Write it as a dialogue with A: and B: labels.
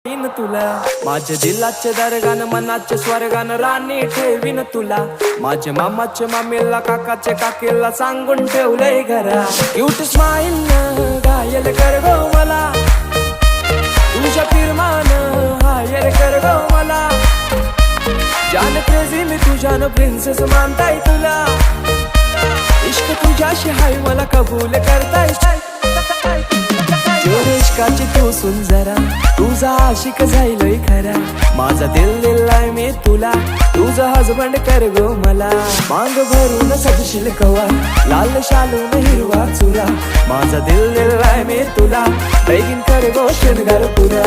A: in तुला माझ्या दिलाचे दरगान मनाचे स्वर्गान राणी ठेवीन तुला माझ्या मामाचे मामीला काकाचे काकीला सांगून ठेवलंय घरा क्यूट स्माइल न घायल कर गो मला तुझ्या फिरमान हायर कर गो मला जान क्रेझी मी तुझ्यान प्रिन्सेस मानताय तुला इश्क तुझ्याशी हाय मला कबूल करताय इश्काची तू सुन जरा तुझा आशिक जाईलय खरा माझा दिल दिलाय मी तुला तुझा हजबंड कर गो मला मांग भरून सजशील कवा लाल शालून हिरवा चुरा माझा दिल दिलाय मी तुला बेगीन कर गो शृंगार पुरा